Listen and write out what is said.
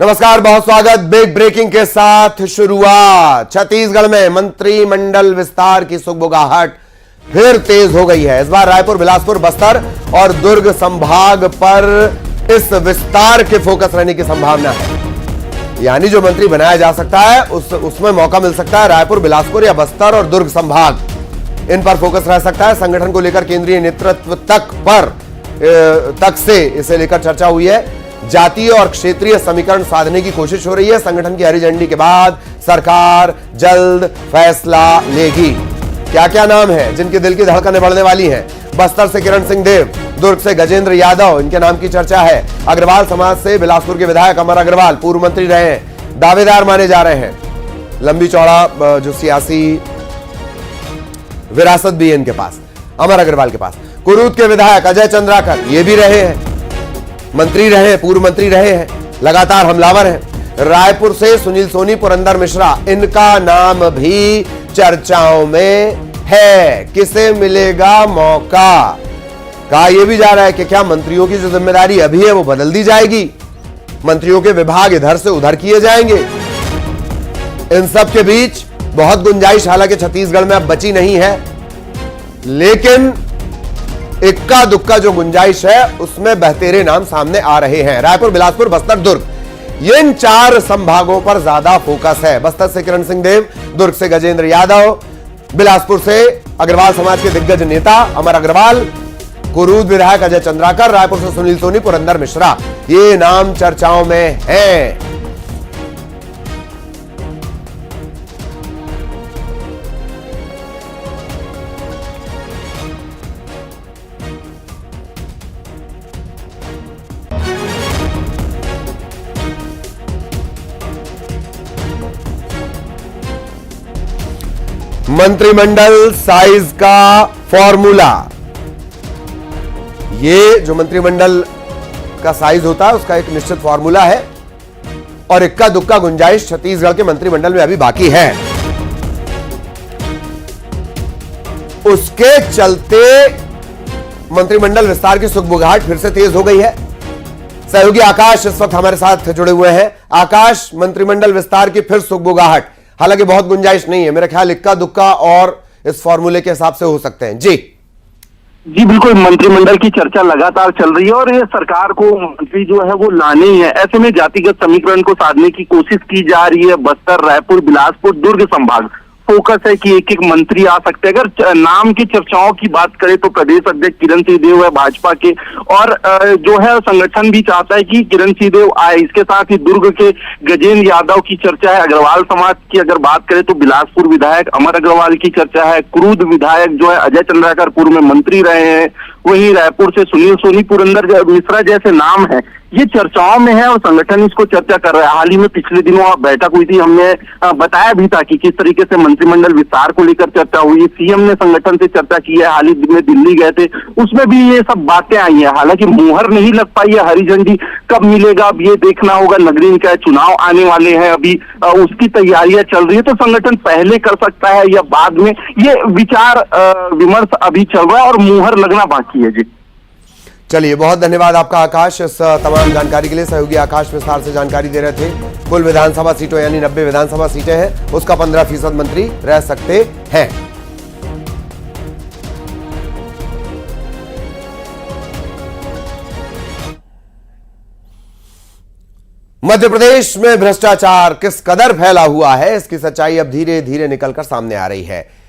नमस्कार, बहुत स्वागत। बिग ब्रेकिंग के साथ शुरुआत। छत्तीसगढ़ में मंत्रिमंडल विस्तार की सुगबुगाहट फिर तेज हो गई है। इस बार रायपुर, बिलासपुर, बस्तर और दुर्ग संभाग पर इस विस्तार के फोकस रहने की संभावना है। यानी जो मंत्री बनाया जा सकता है उसमें मौका मिल सकता है रायपुर, बिलासपुर या बस्तर और दुर्ग संभाग, इन पर फोकस रह सकता है। संगठन को लेकर केंद्रीय नेतृत्व तक से इसे लेकर चर्चा हुई है। जातीय और क्षेत्रीय समीकरण साधने की कोशिश हो रही है। संगठन की हरी झंडी के बाद सरकार जल्द फैसला लेगी। क्या क्या नाम है जिनके दिल की धड़कनें बढ़ने वाली हैं? बस्तर से किरण सिंह देव, दुर्ग से गजेंद्र यादव, इनके नाम की चर्चा है। अग्रवाल समाज से बिलासपुर के विधायक अमर अग्रवाल पूर्व मंत्री रहे हैं, दावेदार माने जा रहे हैं। लंबी चौड़ा जो सियासी विरासत भी है इनके पास, अमर अग्रवाल के पास। कुरूद के विधायक अजय चंद्राकर, ये भी रहे हैं, मंत्री रहे, पूर्व मंत्री रहे हैं, लगातार हमलावर हैं। रायपुर से सुनील सोनी, पुरंदर मिश्रा, इनका नाम भी चर्चाओं में है। किसे मिलेगा मौका? कहा यह भी जा रहा है कि क्या मंत्रियों की जो जिम्मेदारी अभी है वो बदल दी जाएगी, मंत्रियों के विभाग इधर से उधर किए जाएंगे। इन सब के बीच बहुत गुंजाइश हालांकि छत्तीसगढ़ में अब बची नहीं है, लेकिन इक्का दुक्का जो गुंजाइश है उसमें बहतेरे नाम सामने आ रहे हैं। रायपुर, बिलासपुर, बस्तर, दुर्ग, ये इन 4 संभागों पर ज्यादा फोकस है। बस्तर से किरण सिंह देव, दुर्ग से गजेंद्र यादव, बिलासपुर से अग्रवाल समाज के दिग्गज नेता अमर अग्रवाल, कुरूद विधायक अजय चंद्राकर, रायपुर से सुनील सोनी, पुरंदर मिश्रा, ये नाम चर्चाओं में हैं। मंत्रिमंडल साइज का फॉर्मूला, ये जो मंत्रिमंडल का साइज होता है उसका एक निश्चित फॉर्मूला है और इक्का दुक्का गुंजाइश छत्तीसगढ़ के मंत्रिमंडल में अभी बाकी है। उसके चलते मंत्रिमंडल विस्तार की सुगबुगाहट फिर से तेज हो गई है। सहयोगी आकाश इस वक्त हमारे साथ जुड़े हुए हैं। आकाश, मंत्रिमंडल विस्तार की फिर सुगबुगाहट, हालांकि बहुत गुंजाइश नहीं है, मेरा ख्याल इक्का दुक्का और इस फॉर्मूले के हिसाब से हो सकते हैं। जी बिल्कुल, मंत्रिमंडल की चर्चा लगातार चल रही है और ये सरकार को मंत्री जो है वो लाने ही है। ऐसे में जातिगत समीकरण को साधने की कोशिश की जा रही है। बस्तर, रायपुर, बिलासपुर, दुर्ग संभाग फोकस है कि एक एक मंत्री आ सकते हैं। अगर नाम की चर्चाओं की बात करें तो प्रदेश अध्यक्ष किरण सिंह देव है भाजपा के, और जो है संगठन भी चाहता है कि किरण सिंह देव आए। इसके साथ ही दुर्ग के गजेंद्र यादव की चर्चा है। अग्रवाल समाज की अगर बात करें तो बिलासपुर विधायक अमर अग्रवाल की चर्चा है। क्रूद विधायक जो है अजय चंद्राकर पूर्व में मंत्री रहे हैं। वहीं रायपुर से सुनील सोनी, पुरंदर मिश्रा जैसे नाम है, ये चर्चाओं में है और संगठन इसको चर्चा कर रहा है। हाल ही में पिछले दिनों बैठक हुई थी, हमने बताया भी था कि किस तरीके से मंत्रिमंडल विस्तार को लेकर चर्चा हुई। सीएम ने संगठन से चर्चा की है, हाल ही में दिल्ली गए थे, उसमें भी ये सब बातें आई है। हालांकि मुहर नहीं लग पाई है, हरी झंडी कब मिलेगा अब ये देखना होगा। नगरीय निकाय चुनाव आने वाले हैं, अभी उसकी तैयारियां चल रही है, तो संगठन पहले कर सकता है या बाद में, ये विचार विमर्श अभी चल रहा है और मुहर लगना बाकी है। जी चलिए, बहुत धन्यवाद आपका आकाश इस तमाम जानकारी के लिए। सहयोगी आकाश विस्तार से जानकारी दे रहे थे। कुल विधानसभा सीटों यानी 90 विधानसभा सीटें हैं, उसका 15% मंत्री रह सकते हैं। मध्य प्रदेश में भ्रष्टाचार किस कदर फैला हुआ है, इसकी सच्चाई अब धीरे धीरे निकलकर सामने आ रही है।